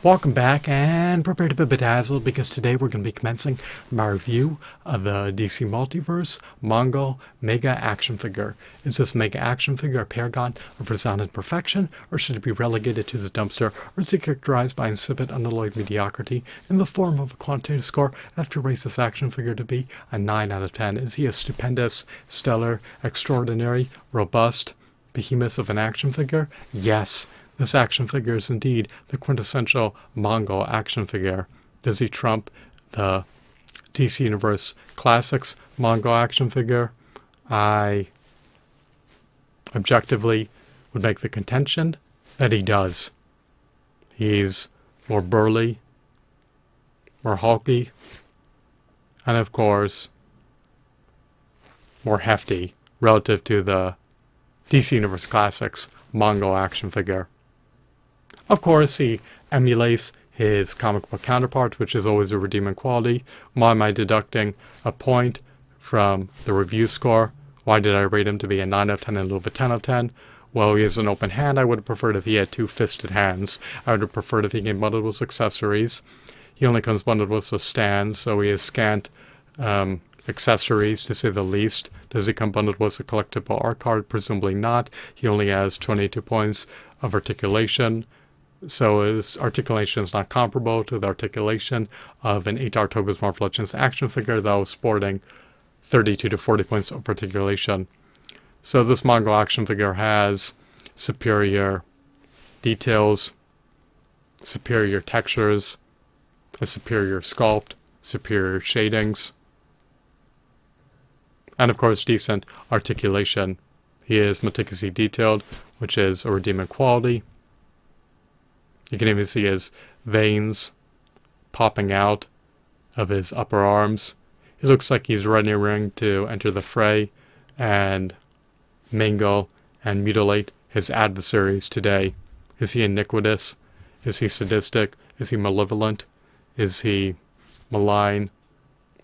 Welcome back and prepare to be bedazzled because today we're going to be commencing my review of the DC Multiverse Mongul Mega Action Figure. Is this Mega Action Figure a paragon of resounding perfection, or should it be relegated to the dumpster, or is it characterized by insipid unalloyed mediocrity in the form of a quantitative score? I have to raise this action figure to be a 9 out of 10. Is he a stupendous, stellar, extraordinary, robust behemoth of an action figure? Yes. This action figure is indeed the quintessential Mongul action figure. Does he trump the DC Universe Classics Mongul action figure? I objectively would make the contention that he does. He's more burly, more hulky, and of course, more hefty relative to the DC Universe Classics Mongul action figure. Of course, he emulates his comic book counterpart, which is always a redeeming quality. Why am I deducting a point from the review score? Why did I rate him to be a 9 out of 10 and a little bit 10 out of 10? Well, he has an open hand. I would have preferred if he had two-fisted hands. I would have preferred if he came bundled with accessories. He only comes bundled with a stand, so he has scant accessories, to say the least. Does he come bundled with a collectible art card? Presumably not. He only has 22 points of articulation. So his articulation is not comparable to the articulation of an 8 October's Marvel Legends action figure that was sporting 32 to 40 points of articulation. So this Mongul action figure has superior details, superior textures, a superior sculpt, superior shadings, and of course decent articulation. He is meticulously detailed, which is a redeeming quality. You can even see his veins popping out of his upper arms. He looks like he's ready to enter the fray and mangle and mutilate his adversaries today. Is he iniquitous? Is he sadistic? Is he malevolent? Is he malign?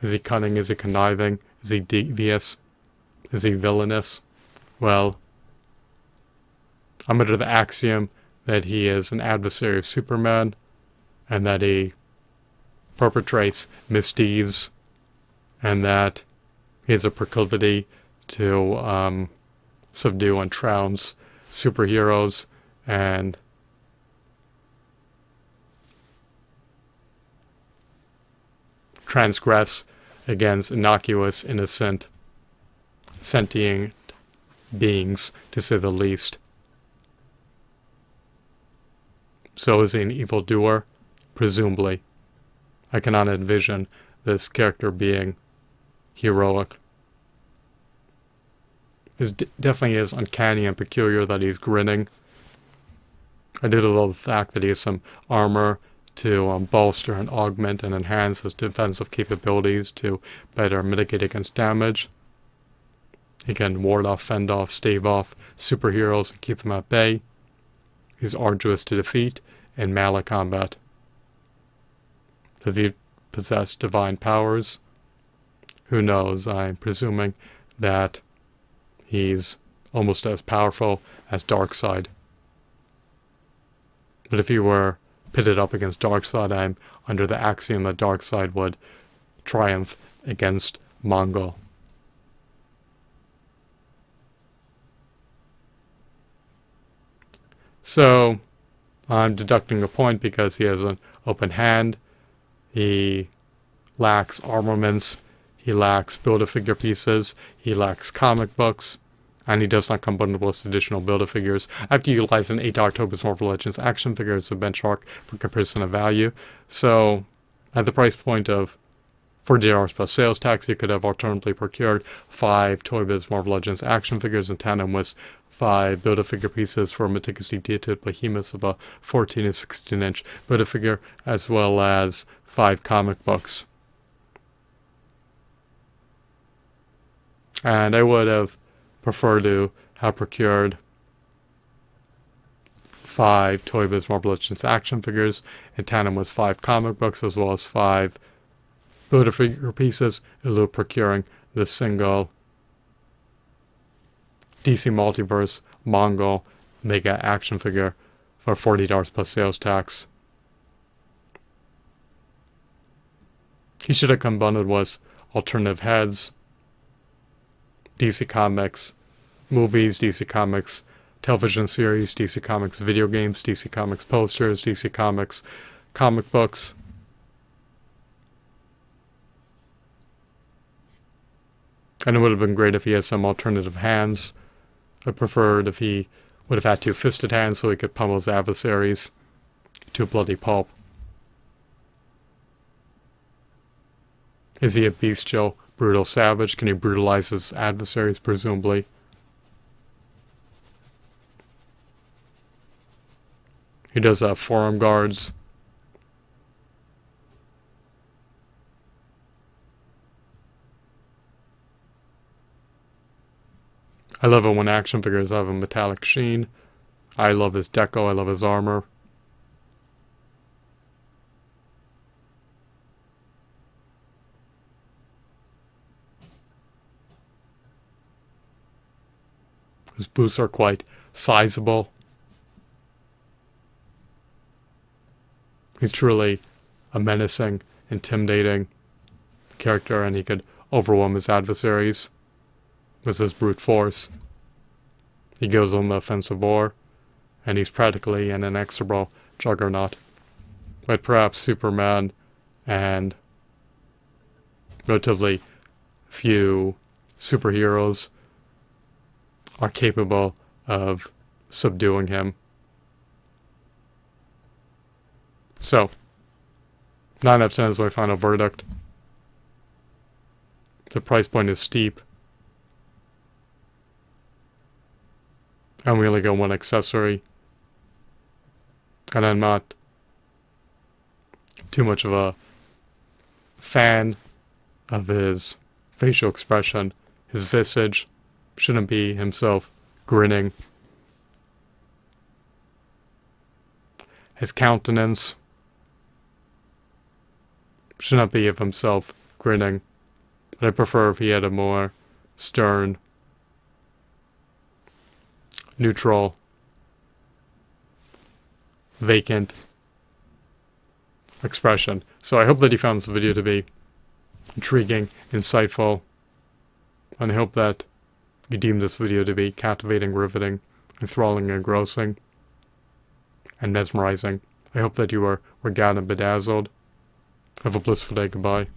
Is he cunning? Is he conniving? Is he devious? Is he villainous? Well, I'm under the axiom that he is an adversary of Superman, and that he perpetrates misdeeds, and that he has a proclivity to subdue and trounce superheroes and transgress against innocuous, innocent, sentient beings, to say the least. So is he an evildoer? Presumably. I cannot envision this character being heroic. It definitely is uncanny and peculiar that he's grinning. I do love the fact that he has some armor to bolster and augment and enhance his defensive capabilities to better mitigate against damage. He can ward off, fend off, stave off superheroes and keep them at bay. He's arduous to defeat in melee combat. Does he possess divine powers? Who knows? I'm presuming that he's almost as powerful as Darkseid. But if he were pitted up against Darkseid, I'm under the axiom that Darkseid would triumph against Mongul. So I'm deducting a point because he has an open hand. He lacks armaments. He lacks Build-A-Figure pieces. He lacks comic books. And he does not come bundled with additional Build-A-Figures. I have to utilize an 8 October's Marvel Legends action figure as a benchmark for comparison of value. So at the price point of $40 plus sales tax, you could have alternatively procured 5 Toy Biz Marvel Legends action figures in tandem with 5 Build-A-Figure pieces for meticulously detailed behemoths of a 14 and 16 inch Build-A-Figure, as well as 5 comic books. And I would have preferred to have procured 5 Toy Biz Marvel Legends action figures in tandem with 5 comic books, as well as 5 Build-A-Figure pieces, in lieu of procuring the single DC Multiverse Mongul Mega Action Figure for $40 plus sales tax. He should have combined with alternative heads, DC Comics movies, DC Comics television series, DC Comics video games, DC Comics posters, DC Comics comic books. And it would have been great if he had some alternative hands. I preferred if he would have had two-fisted hands so he could pummel his adversaries to a bloody pulp. Is he a bestial, brutal savage? Can he brutalize his adversaries, presumably? He does have forearm guards. I love it when action figures have a metallic sheen. I love his deco, I love his armor. His boots are quite sizable. He's truly a menacing, intimidating character, and he could overwhelm his adversaries with his brute force. He goes on the offensive war, and he's practically an inexorable juggernaut. But perhaps Superman and relatively few superheroes are capable of subduing him. So, 9 out of 10 is my final verdict. The price point is steep. And we only got one accessory. And I'm not too much of a fan of his facial expression. His visage shouldn't be himself grinning. His countenance should not be of himself grinning. But I prefer if he had a more stern, neutral, vacant expression. So I hope that you found this video to be intriguing, insightful, and I hope that you deem this video to be captivating, riveting, enthralling, engrossing, and mesmerizing. I hope that you were regaled and bedazzled. Have a blissful day. Goodbye.